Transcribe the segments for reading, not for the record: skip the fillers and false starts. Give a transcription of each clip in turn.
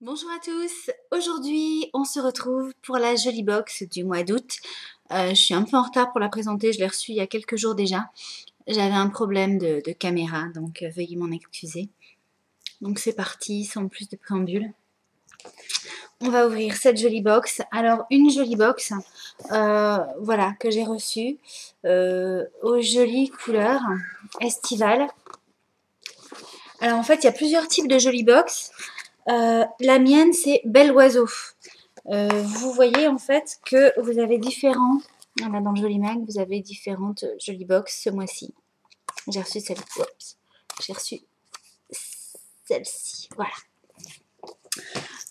Bonjour à tous, aujourd'hui on se retrouve pour la Jolie Box du mois d'août. Je suis un peu en retard pour la présenter, je l'ai reçue il y a quelques jours déjà. J'avais un problème de caméra, donc veuillez m'en excuser. Donc c'est parti, sans plus de préambule. On va ouvrir cette Jolie Box. Alors une Jolie Box, voilà, que j'ai reçue aux jolies couleurs estivales. Alors en fait il y a plusieurs types de Jolie Box. La mienne c'est Bel Oiseau. Vous voyez en fait que vous avez différents, voilà, dans le Joli Mag, vous avez différentes Jolies Box ce mois-ci. J'ai reçu j'ai reçu celle-ci, voilà.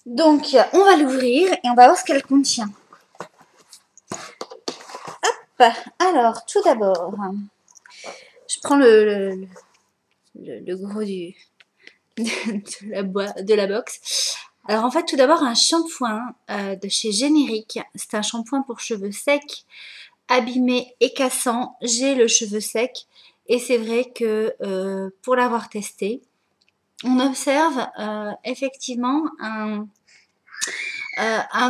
Donc on va l'ouvrir et on va voir ce qu'elle contient. Hop, alors tout d'abord, je prends le gros de la box. Alors en fait tout d'abord un shampoing de chez Générique. C'est un shampoing pour cheveux secs, abîmés et cassants. J'ai le cheveu sec et c'est vrai que pour l'avoir testé, on observe effectivement un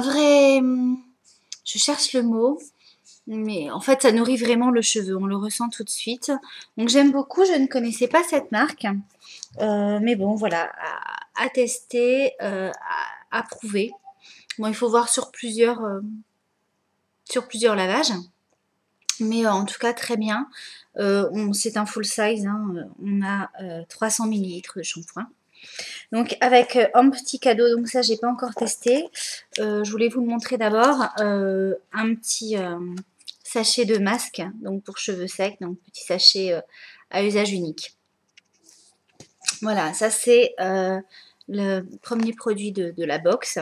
vrai... Je cherche le mot, mais en fait ça nourrit vraiment le cheveu, on le ressent tout de suite. Donc j'aime beaucoup, je ne connaissais pas cette marque. Mais bon, voilà, à tester, à prouver. Bon, il faut voir sur plusieurs lavages. Mais en tout cas, très bien. C'est un full size, hein, on a 300 ml de shampoing. Donc avec un petit cadeau, donc ça j'ai pas encore testé. Je voulais vous le montrer d'abord. Un petit sachet de masque, donc pour cheveux secs, donc petit sachet à usage unique. Voilà, ça c'est le premier produit de la box.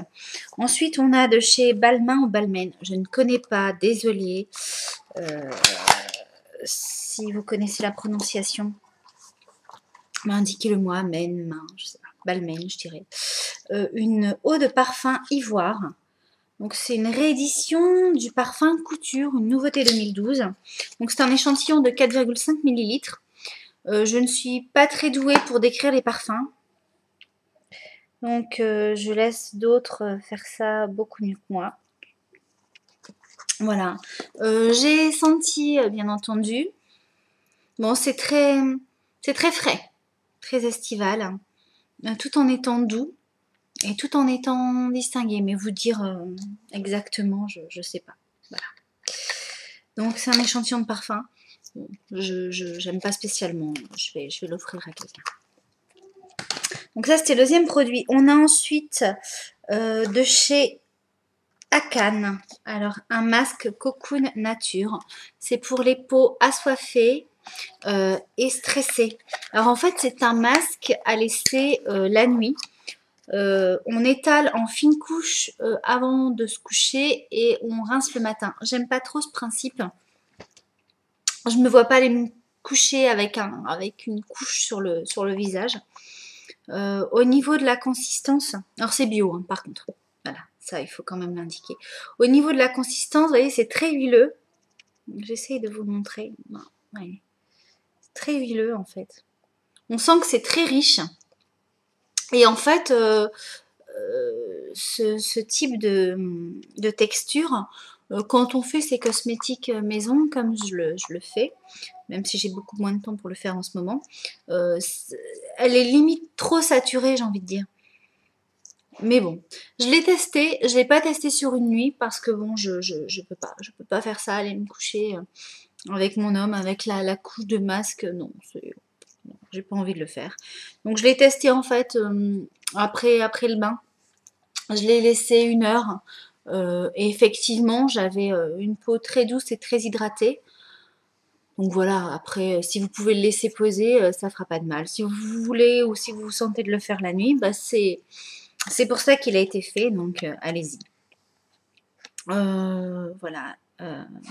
Ensuite, on a de chez Balmain ou Balmain. Je ne connais pas, désolée. Si vous connaissez la prononciation, indiquez-le moi, main, je sais pas, Balmain, je dirais. Une eau de parfum ivoire. Donc c'est une réédition du parfum Couture, une nouveauté 2012. Donc c'est un échantillon de 4,5 ml. Je ne suis pas très douée pour décrire les parfums. Donc je laisse d'autres faire ça beaucoup mieux que moi. Voilà. J'ai senti, bien entendu. Bon, c'est très frais, très estival, tout en étant doux et tout en étant distingué. Mais vous dire exactement, je sais pas. Voilà. Donc c'est un échantillon de parfum. Bon, j'aime pas spécialement. Je vais l'offrir à quelqu'un. Donc ça c'était le deuxième produit. On a ensuite de chez Akan. Alors un masque Cocoon Nature. C'est pour les peaux assoiffées et stressées. Alors en fait c'est un masque à laisser la nuit. On étale en fine couche avant de se coucher et on rince le matin. J'aime pas trop ce principe. Je me vois pas aller me coucher avec une couche sur le visage. Au niveau de la consistance, alors c'est bio hein, par contre. Voilà, ça il faut quand même l'indiquer. Au niveau de la consistance, vous voyez, c'est très huileux. J'essaye de vous montrer. Ouais. C'est très huileux en fait. On sent que c'est très riche. Et en fait, ce type de texture, quand on fait ses cosmétiques maison, comme je le fais, même si j'ai beaucoup moins de temps pour le faire en ce moment, elle est limite trop saturée, j'ai envie de dire. Mais bon, je l'ai testé, je l'ai pas testé sur une nuit parce que bon, je peux pas faire ça, aller me coucher avec mon homme, avec la couche de masque, non, j'ai pas envie de le faire. Donc je l'ai testé en fait après le bain. Je l'ai laissé 1 heure et effectivement j'avais une peau très douce et très hydratée. Donc voilà, après si vous pouvez le laisser poser, ça fera pas de mal. Si vous voulez ou si vous sentez de le faire la nuit, bah c'est pour ça qu'il a été fait, donc allez-y. Voilà,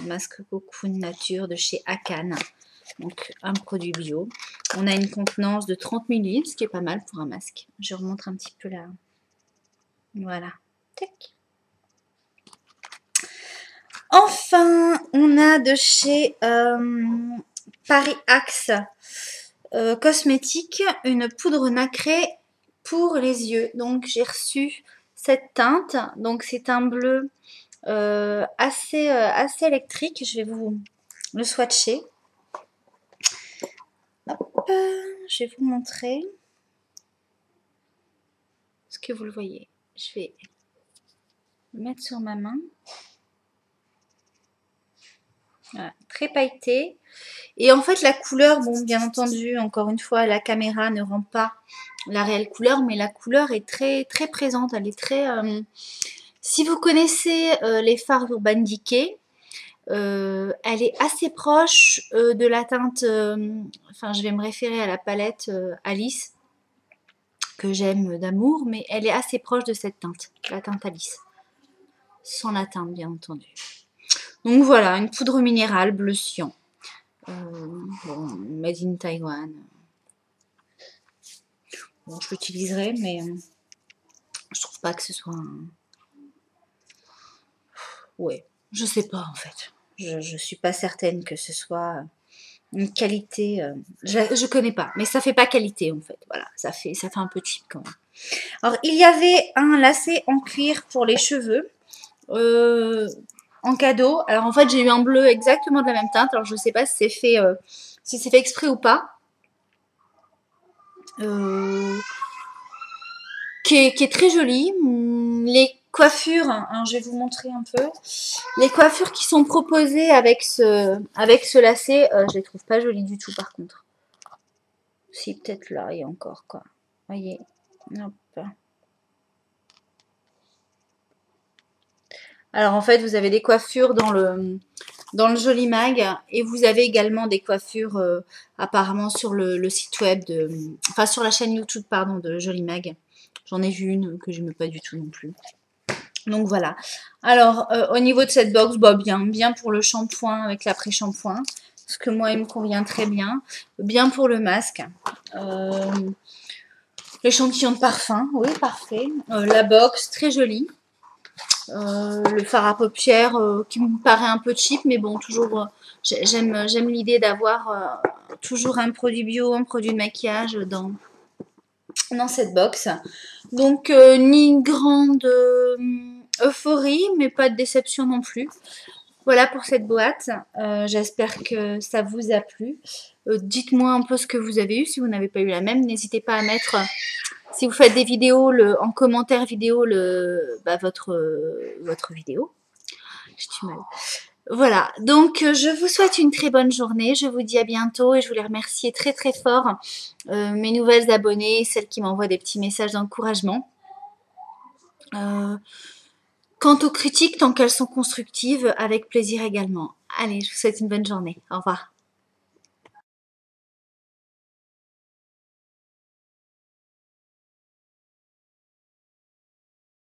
masque Cocoon Nature de chez Akan. Donc un produit bio. On a une contenance de 30 ml, ce qui est pas mal pour un masque. Je remonte un petit peu là. Voilà. Tac. Enfin, on a de chez Paris Axe Cosmétique une poudre nacrée pour les yeux. Donc j'ai reçu cette teinte. Donc c'est un bleu assez électrique. Je vais vous le swatcher. Hop, je vais vous montrer. Est-ce que vous le voyez? Je vais le mettre sur ma main. Voilà, très pailleté. Et en fait, la couleur, bon, bien entendu, encore une fois, la caméra ne rend pas la réelle couleur, mais la couleur est très, très présente. Elle est très... si vous connaissez les fards Urban Decay, elle est assez proche de la teinte... enfin, je vais me référer à la palette Alice, que j'aime d'amour, mais elle est assez proche de cette teinte, la teinte Alice. Sans la teinte, bien entendu. Donc voilà, une poudre minérale bleu cyan. Bon, made in Taiwan. Bon, je l'utiliserai, mais je trouve pas que ce soit un... Ouais, je sais pas en fait. Je suis pas certaine que ce soit une qualité. Je connais pas, mais ça fait pas qualité en fait. Voilà, ça fait un peu cheap quand même. Alors, il y avait un lacet en cuir pour les cheveux. En cadeau. Alors en fait j'ai eu un bleu exactement de la même teinte. Alors je sais pas si c'est fait exprès ou pas. Qui est très joli. Les coiffures, hein, je vais vous montrer un peu. Les coiffures qui sont proposées avec ce lacet, je les trouve pas jolies du tout par contre. Si, peut-être là, il y a encore quoi. Voyez. Hop. Alors en fait, vous avez des coiffures dans le Joli Mag et vous avez également des coiffures apparemment sur le site web enfin sur la chaîne YouTube pardon de Joli Mag. J'en ai vu une que j'aimais pas du tout non plus. Donc voilà. Alors au niveau de cette box, bah, bien pour le shampoing avec l'après-shampoing, parce que moi il me convient très bien. Bien pour le masque. L'échantillon de parfum, oui parfait. La box très jolie. Le fard à paupières qui me paraît un peu cheap, mais bon, toujours, j'aime l'idée d'avoir toujours un produit bio, un produit de maquillage dans cette box. Donc, ni grande euphorie, mais pas de déception non plus. Voilà pour cette boîte. J'espère que ça vous a plu. Dites-moi un peu ce que vous avez eu. Si vous n'avez pas eu la même, n'hésitez pas à mettre... Si vous faites des vidéos, en commentaire vidéo, votre vidéo. J'ai du mal. Voilà, donc je vous souhaite une très bonne journée. Je vous dis à bientôt et je voulais remercier très très fort mes nouvelles abonnées, celles qui m'envoient des petits messages d'encouragement. Quant aux critiques, tant qu'elles sont constructives, avec plaisir également. Allez, je vous souhaite une bonne journée. Au revoir.